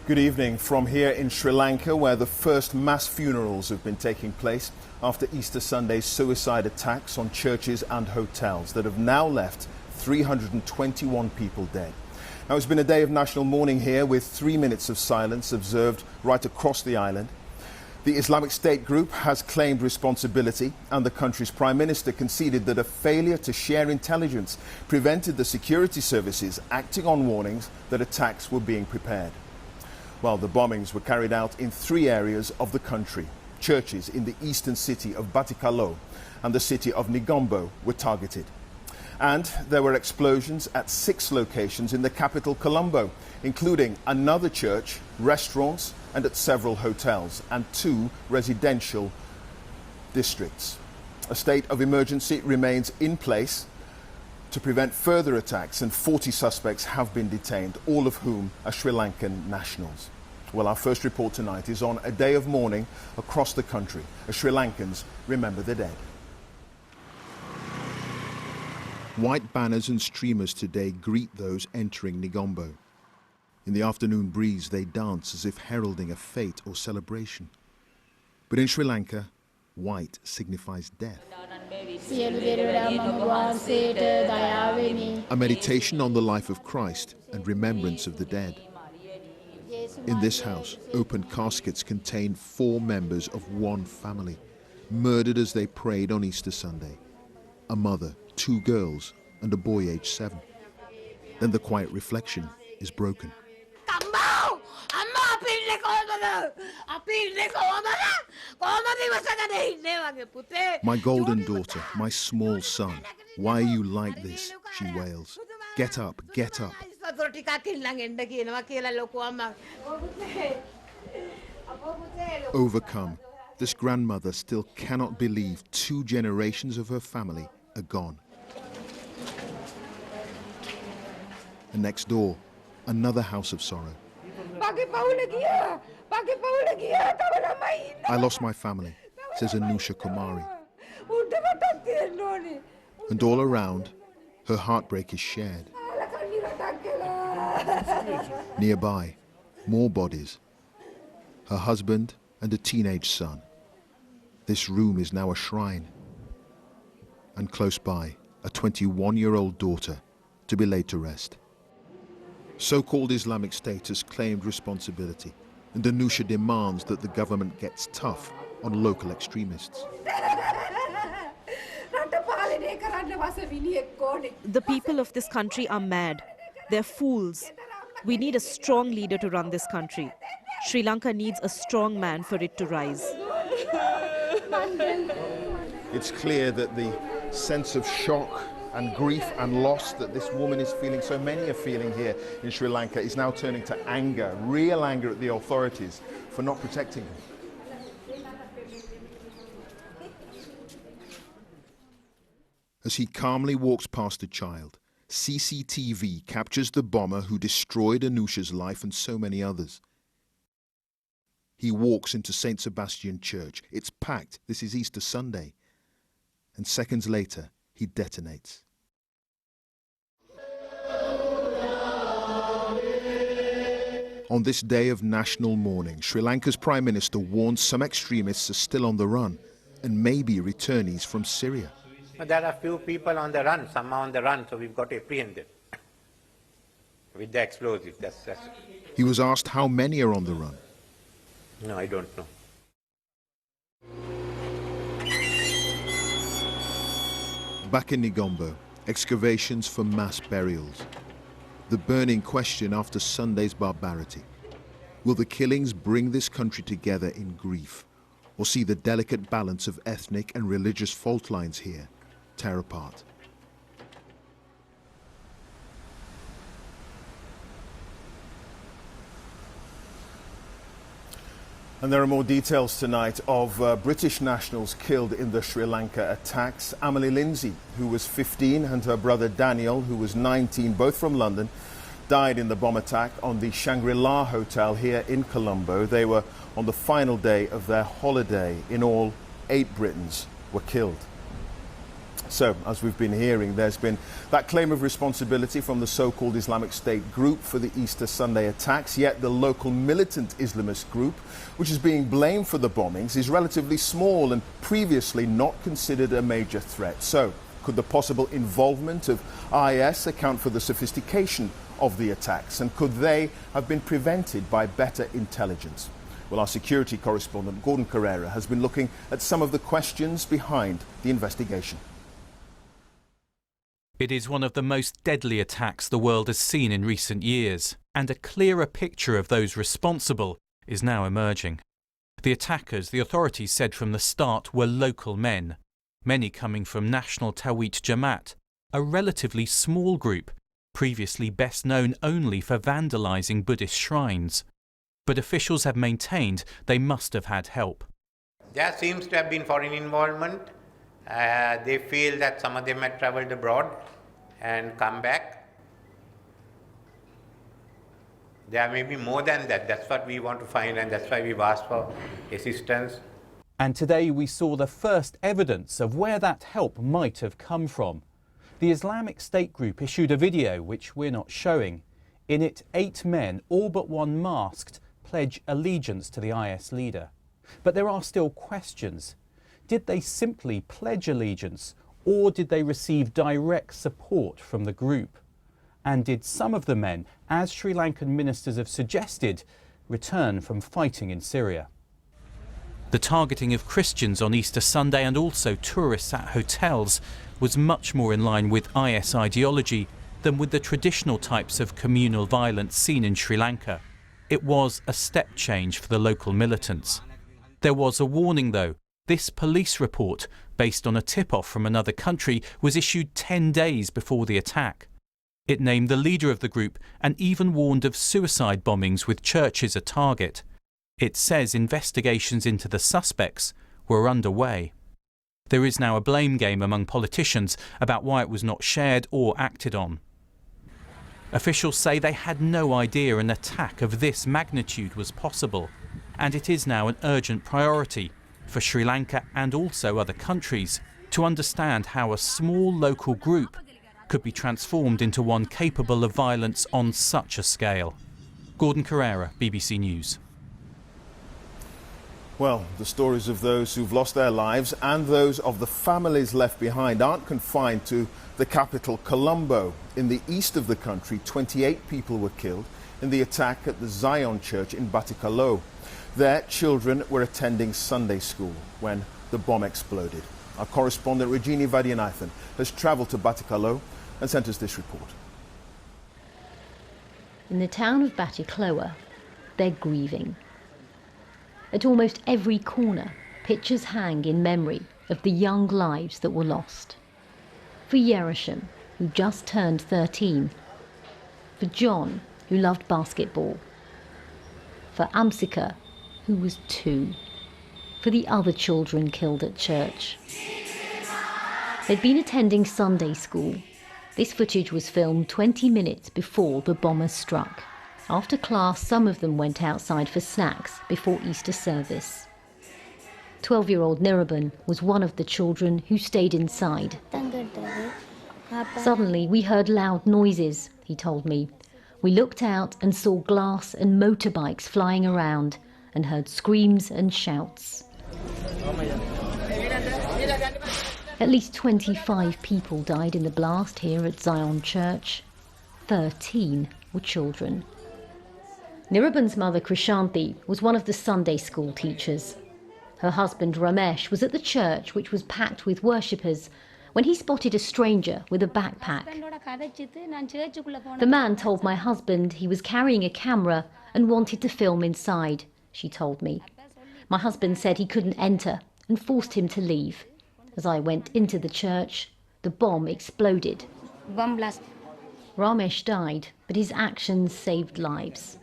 Good evening from here in Sri Lanka, where the first mass funerals have been taking place after Easter Sunday's suicide attacks on churches and hotels that have now left 321 people dead. Now, it's been a day of national mourning here, with 3 minutes of silence observed right across the island. The Islamic State group has claimed responsibility, and the country's Prime Minister conceded that a failure to share intelligence prevented the security services acting on warnings that attacks were being prepared. Well, the bombings were carried out in 3 areas of the country. Churches in the eastern city of Batticaloa and the city of Negombo were targeted. And there were explosions at 6 locations in the capital, Colombo, including another church, restaurants, and at several hotels and 2 residential districts. A state of emergency remains in place to prevent further attacks, and 40 suspects have been detained, all of whom are Sri Lankan nationals. Well, our first report tonight is on a day of mourning across the country as Sri Lankans remember the dead. White banners and streamers today greet those entering Negombo. In the afternoon breeze, they dance as if heralding a fete or celebration. But in Sri Lanka, white signifies death. A meditation on the life of Christ and remembrance of the dead. In this house, open caskets contain 4 members of one family, murdered as they prayed on Easter Sunday. A mother, 2 girls, and a boy aged 7. Then the quiet reflection is broken. My golden daughter, my small son, why are you like this? She wails. Get up, get up. Overcome, this grandmother still cannot believe 2 generations of her family are gone. And next door, another house of sorrow. I lost my family, says Anusha Kumari. And all around, her heartbreak is shared. Nearby, more bodies. Her husband and a teenage son. This room is now a shrine. And close by, a 21-year-old daughter to be laid to rest. So-called Islamic State has claimed responsibility, and Anusha demands that the government gets tough on local extremists. The people of this country are mad. They're fools. We need a strong leader to run this country. Sri Lanka needs a strong man for it to rise. It's clear that the sense of shock and grief and loss that this woman is feeling, so many are feeling here in Sri Lanka, is now turning to anger, real anger at the authorities for not protecting her. As he calmly walks past the child, CCTV captures the bomber who destroyed Anusha's life and so many others. He walks into St. Sebastian Church. It's packed. This is Easter Sunday. And seconds later, he detonates. On this day of national mourning, Sri Lanka's Prime Minister warns some extremists are still on the run and may be returnees from Syria. There are few people on the run, some are on the run, so we've got to apprehend them with the explosives. That's He was asked how many are on the run. No, I don't know. Back in Negombo, excavations for mass burials. The burning question after Sunday's barbarity. Will the killings bring this country together in grief, or see the delicate balance of ethnic and religious fault lines here tear apart? And there are more details tonight of British nationals killed in the Sri Lanka attacks. Emily Lindsay, who was 15, and her brother Daniel, who was 19, both from London, died in the bomb attack on the Shangri-La Hotel here in Colombo. They were on the final day of their holiday. In all, 8 Britons were killed. So, as we've been hearing, there's been that claim of responsibility from the so-called Islamic State group for the Easter Sunday attacks, yet the local militant Islamist group, which is being blamed for the bombings, is relatively small and previously not considered a major threat. So, could the possible involvement of IS account for the sophistication of the attacks, and could they have been prevented by better intelligence? Well, our security correspondent, Gordon Correra, has been looking at some of the questions behind the investigation. It is one of the most deadly attacks the world has seen in recent years, and a clearer picture of those responsible is now emerging. The attackers, the authorities said from the start, were local men, many coming from National Tawhid Jamaat, a relatively small group, previously best known only for vandalising Buddhist shrines. But officials have maintained they must have had help. There seems to have been foreign involvement. They feel that some of them had travelled abroad and come back. There may be more than that. That's what we want to find, and that's why we've asked for assistance. And today we saw the first evidence of where that help might have come from. The Islamic State group issued a video, which we're not showing. In it, 8 men, all but one masked, pledge allegiance to the IS leader. But there are still questions. Did they simply pledge allegiance, or did they receive direct support from the group? And did some of the men, as Sri Lankan ministers have suggested, return from fighting in Syria? The targeting of Christians on Easter Sunday and also tourists at hotels was much more in line with IS ideology than with the traditional types of communal violence seen in Sri Lanka. It was a step change for the local militants. There was a warning though. This police report, based on a tip-off from another country, was issued 10 days before the attack. It named the leader of the group and even warned of suicide bombings with churches a target. It says investigations into the suspects were underway. There is now a blame game among politicians about why it was not shared or acted on. Officials say they had no idea an attack of this magnitude was possible, and it is now an urgent priority for Sri Lanka and also other countries to understand how a small local group could be transformed into one capable of violence on such a scale. Gordon Correra, BBC News. Well, the stories of those who've lost their lives and those of the families left behind aren't confined to the capital, Colombo. In the east of the country, 28 people were killed in the attack at the Zion Church in Batticaloa. Their children were attending Sunday school when the bomb exploded. Our correspondent Rajini Vaidyanathan has travelled to Batticaloa and sent us this report. In the town of Batticaloa, they're grieving. At almost every corner, pictures hang in memory of the young lives that were lost. For Yerushem, who just turned 13. For John, who loved basketball. For Amsika, who was 2. For the other children killed at church. They'd been attending Sunday school. This footage was filmed 20 minutes before the bombers struck. After class, some of them went outside for snacks before Easter service. 12-year-old Niraban was one of the children who stayed inside. Suddenly, we heard loud noises, he told me. We looked out and saw glass and motorbikes flying around and heard screams and shouts. At least 25 people died in the blast here at Zion Church. 13 were children. Niraban's mother, Krishanti, was one of the Sunday school teachers. Her husband, Ramesh, was at the church, which was packed with worshippers, when he spotted a stranger with a backpack. The man told my husband he was carrying a camera and wanted to film inside, she told me. My husband said he couldn't enter and forced him to leave. As I went into the church, the bomb exploded. Bomb blast. Ramesh died, but his actions saved lives.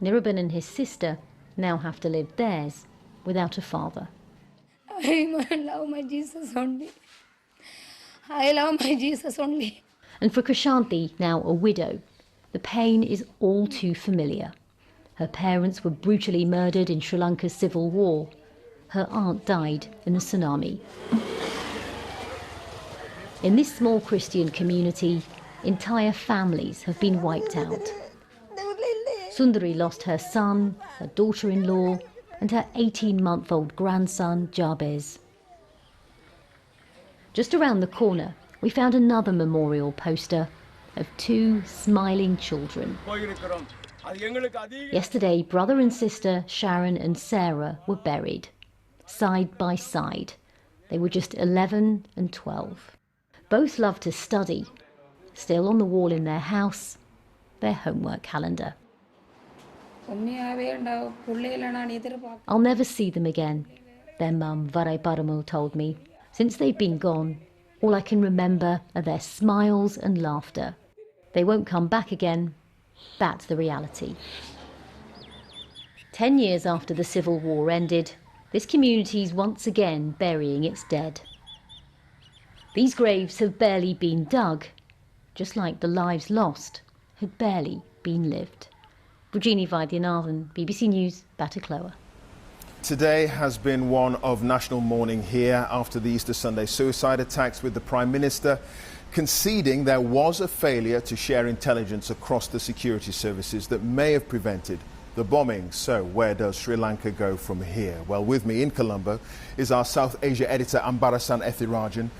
Niraban and his sister now have to live theirs without a father. I love my Jesus only. I love my Jesus only. And for Krishanti, now a widow, the pain is all too familiar. Her parents were brutally murdered in Sri Lanka's civil war. Her aunt died in the tsunami. In this small Christian community, entire families have been wiped out. Sundari lost her son, her daughter-in-law, and her 18-month-old grandson, Jabez. Just around the corner, we found another memorial poster of two smiling children. Yesterday, brother and sister Sharon and Sarah were buried, side by side. They were just 11 and 12. Both loved to study. Still on the wall in their house, their homework calendar. I'll never see them again, their mum, Varai Paramal, told me. Since they've been gone, all I can remember are their smiles and laughter. They won't come back again. That's the reality. 10 years after the Civil War ended, this community's once again burying its dead. These graves have barely been dug, just like the lives lost had barely been lived. Rajini, Vaidyanathan, BBC News, Batticaloa. Today has been one of national mourning here after the Easter Sunday suicide attacks, with the Prime Minister conceding there was a failure to share intelligence across the security services that may have prevented the bombing. So where does Sri Lanka go from here? Well, with me in Colombo is our South Asia editor, Ambarasan Ethirajan.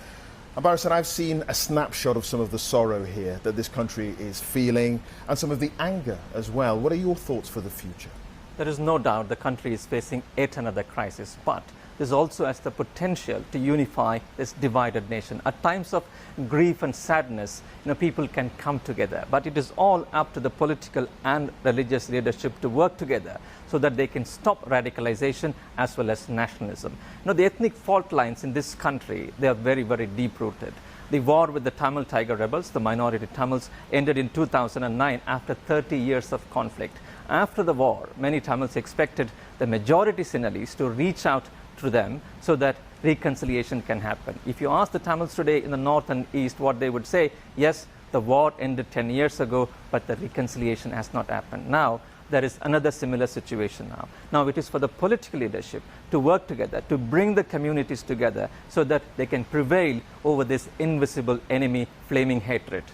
Ambarasan, I've seen a snapshot of some of the sorrow here that this country is feeling and some of the anger as well. What are your thoughts for the future? There is no doubt the country is facing yet another crisis, but this also has the potential to unify this divided nation. At times of grief and sadness, people can come together, but it is all up to the political and religious leadership to work together so that they can stop radicalization as well as nationalism. The ethnic fault lines in this country, they are very, very deep-rooted. The war with the Tamil Tiger rebels, the minority Tamils, ended in 2009 after 30 years of conflict. After the war, many Tamils expected the majority Sinhalese to reach out to them so that reconciliation can happen. If you ask the Tamils today in the north and east what they would say, yes, the war ended 10 years ago, but the reconciliation has not happened. Now, there is another similar situation now. Now, it is for the political leadership to work together, to bring the communities together so that they can prevail over this invisible enemy, flaming hatred.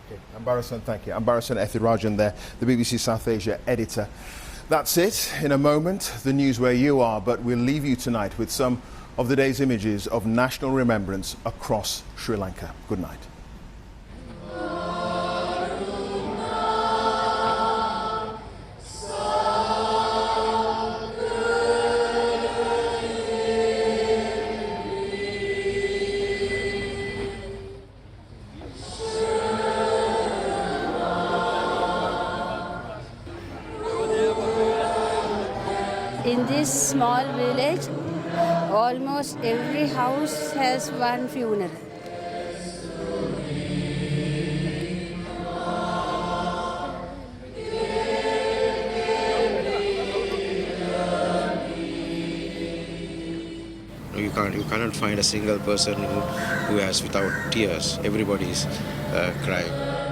Okay, Ambarasan, thank you. Ambarasan Ethirajan there, the BBC South Asia editor. That's it. In a moment, the news where you are, but we'll leave you tonight with some of the day's images of national remembrance across Sri Lanka. Good night. In this small village, almost every house has one funeral. You cannot find a single person who has without tears. Everybody is crying.